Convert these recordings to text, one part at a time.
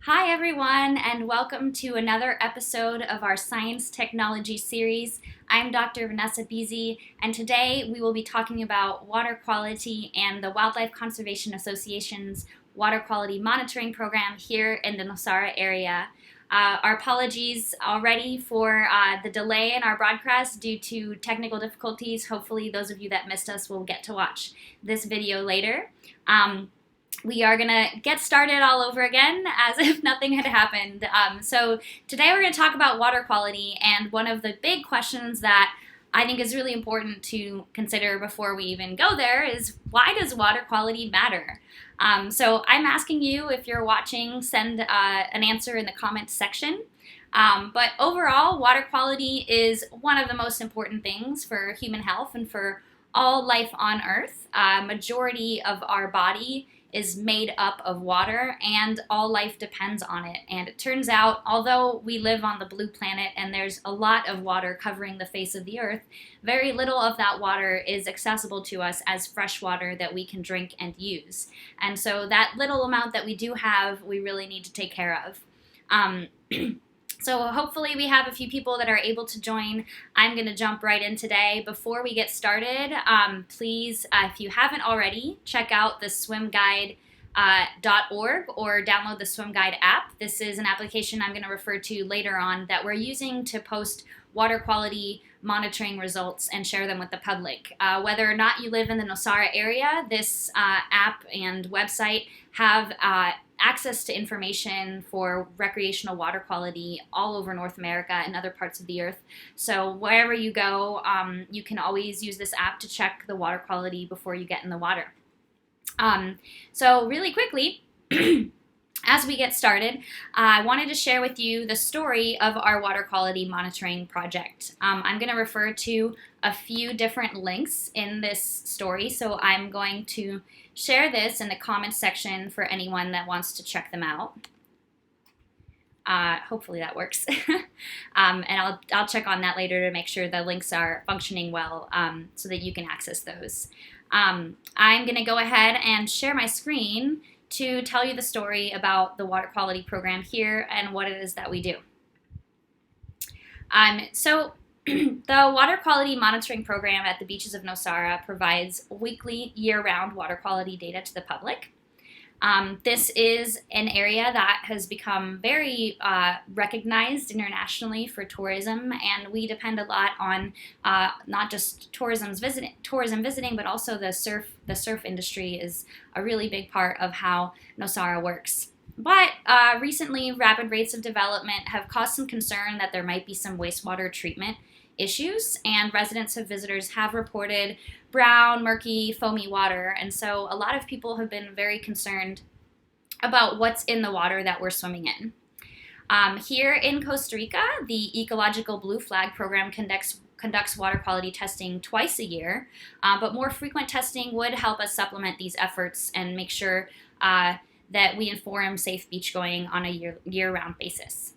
Hi, everyone, and welcome to another episode of our Science Technology series. I'm Dr. Vanessa Beasy, and today we will be talking about water quality and the Wildlife Conservation Association's water quality monitoring program here in the Nosara area. Our apologies already for the delay in our broadcast due to technical difficulties. Hopefully, those of you that missed us will get to watch this video later. We are going to get started all over again as if nothing had happened. So today we're going to talk about water quality, and one of the big questions that I think is really important to consider before we even go there is, why does water quality matter? So I'm asking you, if you're watching, send an answer in the comments section. But overall, water quality is one of the most important things for human health and for all life on Earth. Majority of our body is made up of water, and all life depends on it. And it turns out, although we live on the blue planet and there's a lot of water covering the face of the Earth, very little of that water is accessible to us as fresh water that we can drink and use. And so that little amount that we do have, we really need to take care of. So hopefully we have a few people that are able to join. I'm going to jump right in today. Before we get started, please, if you haven't already, check out the swimguide.org or download the SwimGuide app. This is an application I'm going to refer to later on that we're using to post water quality monitoring results and share them with the public. Whether or not you live in the Nosara area, this app and website have access to information for recreational water quality all over North America and other parts of the Earth. So wherever you go, you can always use this app to check the water quality before you get in the water. So really quickly, as we get started, I wanted to share with you the story of our water quality monitoring project. I'm going to refer to a few different links in this story, so I'm going to share this in the comments section for anyone that wants to check them out. Hopefully that works. And I'll check on that later to make sure the links are functioning well, so that you can access those. I'm going to go ahead and share my screen to tell you the story about the water quality program here and what it is that we do. So the water quality monitoring program at the beaches of Nosara provides weekly, year-round water quality data to the public. This is an area that has become very recognized internationally for tourism, and we depend a lot on not just tourism visiting, but also the surf industry is a really big part of how Nosara works. But recently, rapid rates of development have caused some concern that there might be some wastewater treatment issues, and residents and visitors have reported brown, murky, foamy water, and so a lot of people have been very concerned about what's in the water that we're swimming in. Here in Costa Rica, the Ecological Blue Flag program conducts water quality testing twice a year, but more frequent testing would help us supplement these efforts and make sure that we inform safe beach going on a year-round basis.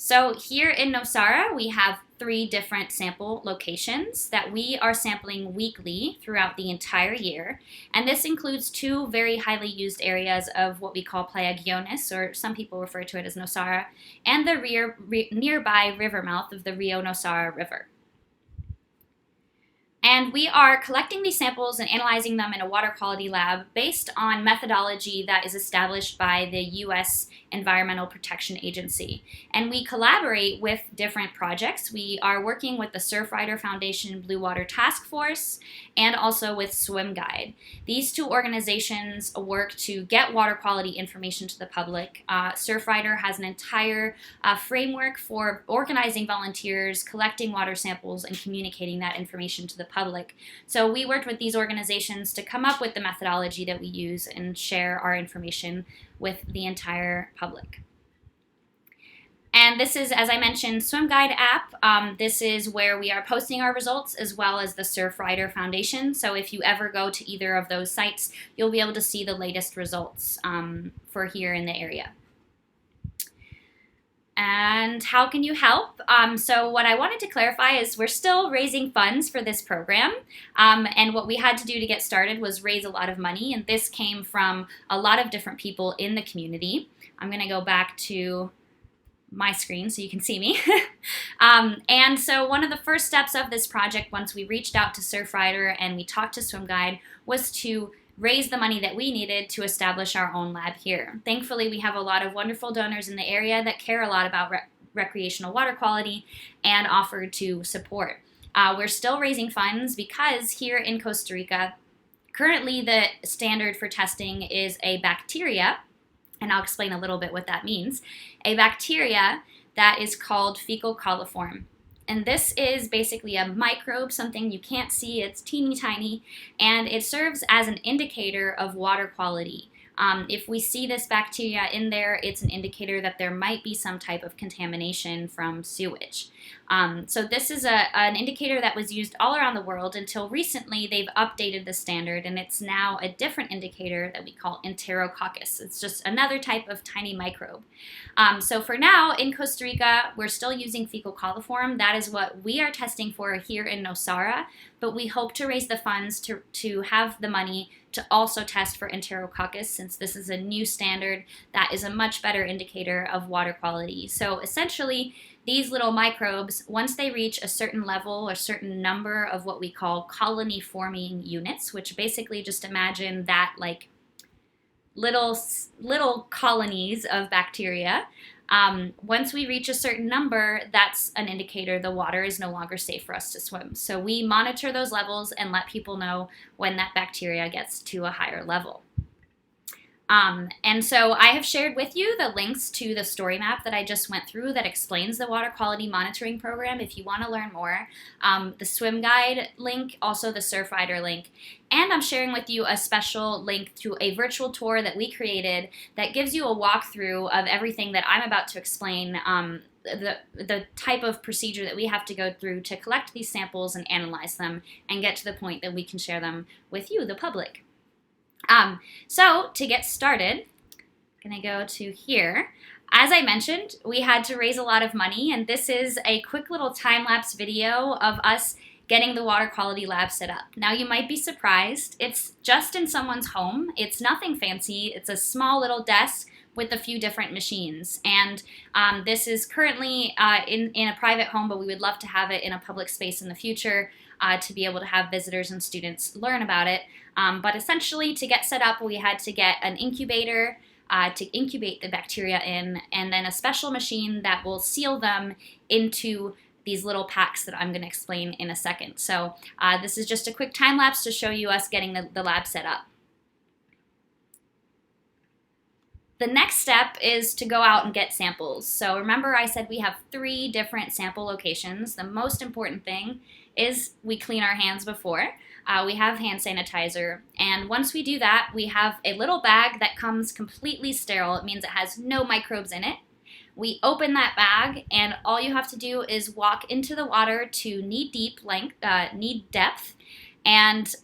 So here in Nosara, we have 3 different sample locations that we are sampling weekly throughout the entire year. And this includes 2 very highly used areas of what we call Playa Guiones, or some people refer to it as Nosara, and the nearby river mouth of the Rio Nosara River. And we are collecting these samples and analyzing them in a water quality lab based on methodology that is established by the U.S. Environmental Protection Agency. And we collaborate with different projects. We are working with the Surfrider Foundation Blue Water Task Force and also with SwimGuide. These 2 organizations work to get water quality information to the public. Surfrider has an entire framework for organizing volunteers, collecting water samples, and communicating that information to the public. So we worked with these organizations to come up with the methodology that we use and share our information with the entire public. And this is, as I mentioned, SwimGuide app. This is where we are posting our results, as well as the Surfrider Foundation. So if you ever go to either of those sites, you'll be able to see the latest results for here in the area. And how can you help? So what I wanted to clarify is we're still raising funds for this program. And what we had to do to get started was raise a lot of money. And this came from a lot of different people in the community. I'm going to go back to my screen so you can see me. And so one of the first steps of this project, once we reached out to Surfrider and we talked to Swim Guide, was to raise the money that we needed to establish our own lab here. Thankfully, we have a lot of wonderful donors in the area that care a lot about recreational water quality and offered to support. We're still raising funds because here in Costa Rica, currently the standard for testing is a bacteria, and I'll explain a little bit what that means, a bacteria that is called fecal coliform. And this is basically a microbe, something you can't see, it's teeny tiny, and it serves as an indicator of water quality. If we see this bacteria in there, it's an indicator that there might be some type of contamination from sewage. So this is an indicator that was used all around the world until recently they've updated the standard, and it's now a different indicator that we call Enterococcus. It's just another type of tiny microbe. So for now, in Costa Rica, we're still using fecal coliform. That is what we are testing for here in Nosara, but we hope to raise the funds to have the money to also test for Enterococcus, since this is a new standard that is a much better indicator of water quality. So essentially, these little microbes, once they reach a certain level, a certain number of what we call colony-forming units, which basically just imagine that like little colonies of bacteria, once we reach a certain number, that's an indicator the water is no longer safe for us to swim. So we monitor those levels and let people know when that bacteria gets to a higher level. And so I have shared with you the links to the story map that I just went through that explains the water quality monitoring program if you want to learn more. The Swim Guide link, also the Surfrider link. And I'm sharing with you a special link to a virtual tour that we created that gives you a walkthrough of everything that I'm about to explain, the type of procedure that we have to go through to collect these samples and analyze them and get to the point that we can share them with you, the public. So to get started, I'm going to go to here. As I mentioned, we had to raise a lot of money, and this is a quick little time-lapse video of us getting the water quality lab set up. Now you might be surprised, it's just in someone's home. It's nothing fancy. It's a small little desk with a few different machines. And this is currently in a private home, but we would love to have it in a public space in the future to be able to have visitors and students learn about it. But essentially, to get set up, we had to get an incubator to incubate the bacteria in, and then a special machine that will seal them into these little packs that I'm going to explain in a second. So this is just a quick time lapse to show you us getting the lab set up. The next step is to go out and get samples. So remember I said we have 3 different sample locations. The most important thing is we clean our hands before. We have hand sanitizer, and once we do that, we have a little bag that comes completely sterile. It means it has no microbes in it. We open that bag, and all you have to do is walk into the water to knee depth, and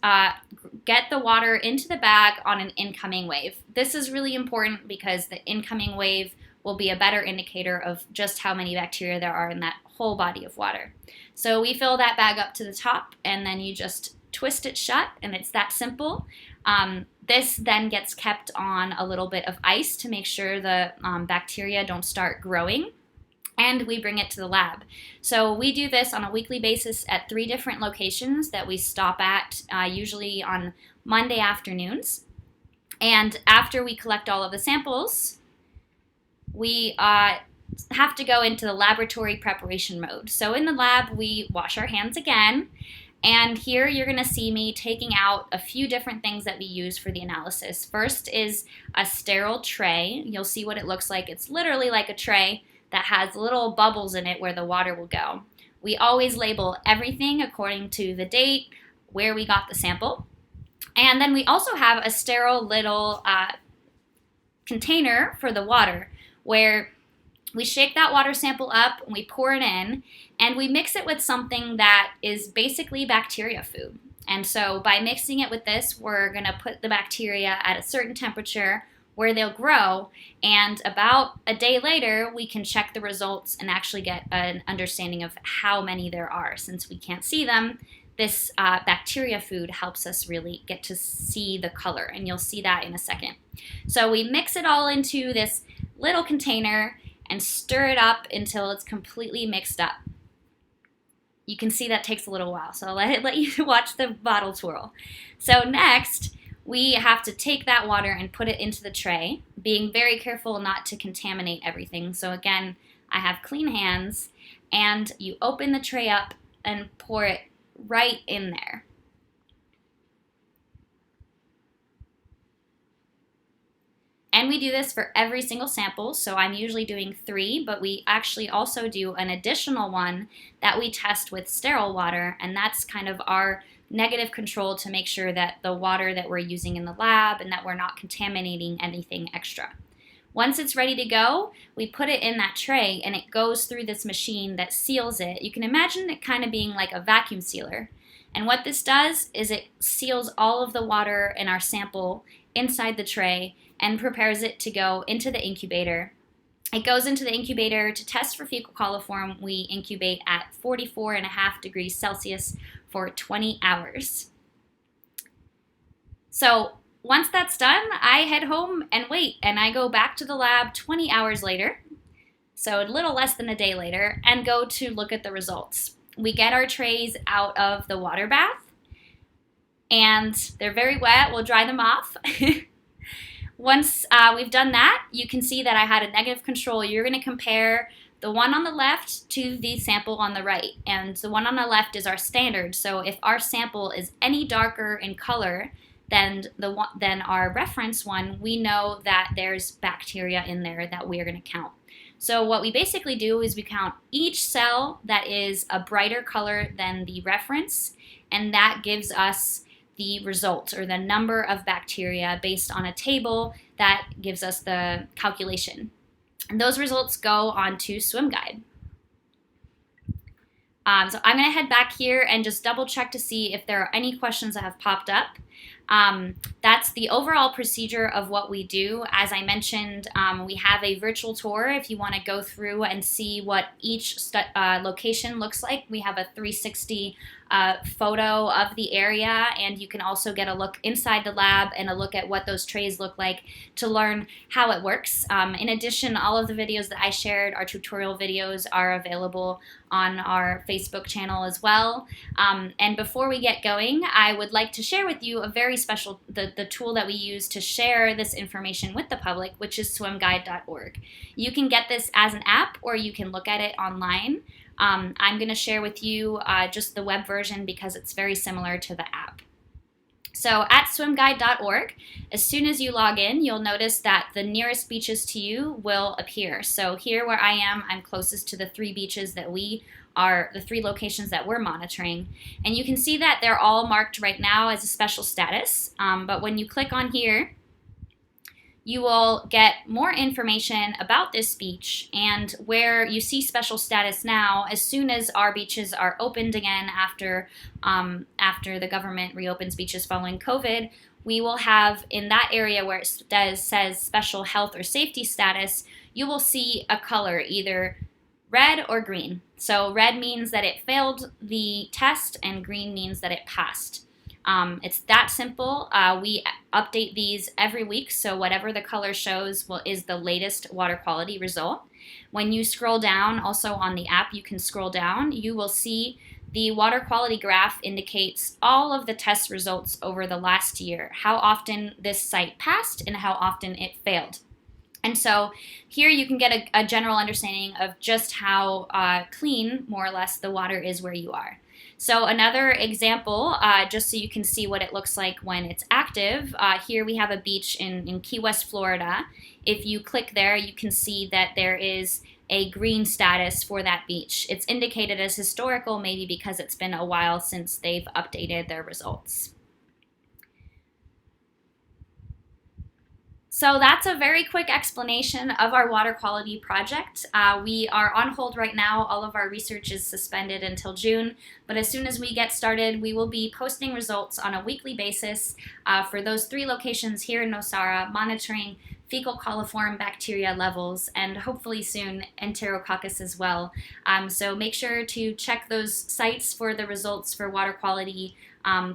get the water into the bag on an incoming wave. This is really important because the incoming wave will be a better indicator of just how many bacteria there are in that whole body of water. So we fill that bag up to the top, and then you just twist it shut, and it's that simple. This then gets kept on a little bit of ice to make sure the bacteria don't start growing, and we bring it to the lab. So we do this on a weekly basis at 3 different locations that we stop at, usually on Monday afternoons. And after we collect all of the samples, we have to go into the laboratory preparation mode. So in the lab, we wash our hands again. And here you're going to see me taking out a few different things that we use for the analysis. First is a sterile tray. You'll see what it looks like. It's literally like a tray that has little bubbles in it where the water will go. We always label everything according to the date, where we got the sample. And then we also have a sterile little container for the water where we shake that water sample up, and we pour it in, and we mix it with something that is basically bacteria food. And so by mixing it with this, we're going to put the bacteria at a certain temperature where they'll grow, and about a day later we can check the results and actually get an understanding of how many there are. Since we can't see them, this bacteria food helps us really get to see the color, and you'll see that in a second. So we mix it all into this little container and stir it up until it's completely mixed up. You can see that takes a little while, so I'll let you watch the bottle twirl. So next, we have to take that water and put it into the tray, being very careful not to contaminate everything. So again, I have clean hands, and you open the tray up and pour it right in there. And we do this for every single sample, so I'm usually doing 3, but we actually also do an additional one that we test with sterile water, and that's kind of our negative control to make sure that the water that we're using in the lab and that we're not contaminating anything extra. Once it's ready to go, we put it in that tray and it goes through this machine that seals it. You can imagine it kind of being like a vacuum sealer. And what this does is it seals all of the water in our sample inside the tray and prepares it to go into the incubator. It goes into the incubator to test for fecal coliform. We incubate at 44.5 degrees Celsius for 20 hours. So once that's done, I head home and wait, and I go back to the lab 20 hours later, so a little less than a day later, and go to look at the results. We get our trays out of the water bath, and they're very wet. We'll dry them off. Once we've done that, you can see that I had a negative control. You're going to compare the one on the left to the sample on the right, and the one on the left is our standard. So if our sample is any darker in color than our reference one, we know that there's bacteria in there that we're going to count. So what we basically do is we count each cell that is a brighter color than the reference, and that gives us the result, or the number of bacteria, based on a table that gives us the calculation. And those results go onto SwimGuide. So I'm going to head back here and just double check to see if there are any questions that have popped up. That's the overall procedure of what we do. As I mentioned, we have a virtual tour if you want to go through and see what each location looks like. We have a 360 photo of the area, and you can also get a look inside the lab and a look at what those trays look like to learn how it works. In addition, all of the videos that I shared, our tutorial videos, are available on our Facebook channel as well. And before we get going, I would like to share with you a very special, the tool that we use to share this information with the public, which is swimguide.org. You can get this as an app, or you can look at it online. I'm going to share with you just the web version because it's very similar to the app. So at swimguide.org, as soon as you log in, you'll notice that the nearest beaches to you will appear. So here where I am, I'm closest to the 3 beaches that the 3 locations that we're monitoring. And you can see that they're all marked right now as a special status. But when you click on here, you will get more information about this beach, and where you see special status now, as soon as our beaches are opened again after the government reopens beaches following COVID, we will have in that area where it says special health or safety status, you will see a color, either red or green. So red means that it failed the test, and green means that it passed. It's that simple. We update these every week, so whatever the color shows is the latest water quality result. When you scroll down, also on the app, you can scroll down, you will see the water quality graph indicates all of the test results over the last year, how often this site passed and how often it failed. And so here you can get a general understanding of just how clean, more or less, the water is where you are. So another example, just so you can see what it looks like when it's active, here we have a beach in Key West, Florida. If you click there, you can see that there is a green status for that beach. It's indicated as historical, maybe because it's been a while since they've updated their results. So that's a very quick explanation of our water quality project. We are on hold right now. All of our research is suspended until June, but as soon as we get started, we will be posting results on a weekly basis for those 3 locations here in Nosara, monitoring fecal coliform bacteria levels, and hopefully soon Enterococcus as well. So make sure to check those sites for the results for water quality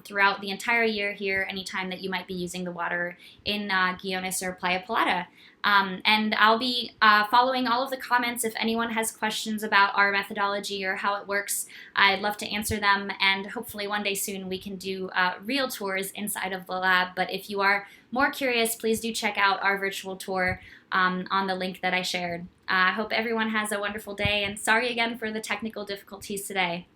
throughout the entire year here, anytime that you might be using the water in Guiones or Playa Pilata. And I'll be following all of the comments. If anyone has questions about our methodology or how it works, I'd love to answer them, and hopefully one day soon we can do real tours inside of the lab. But if you are more curious, please do check out our virtual tour on the link that I shared. I hope everyone has a wonderful day, and sorry again for the technical difficulties today.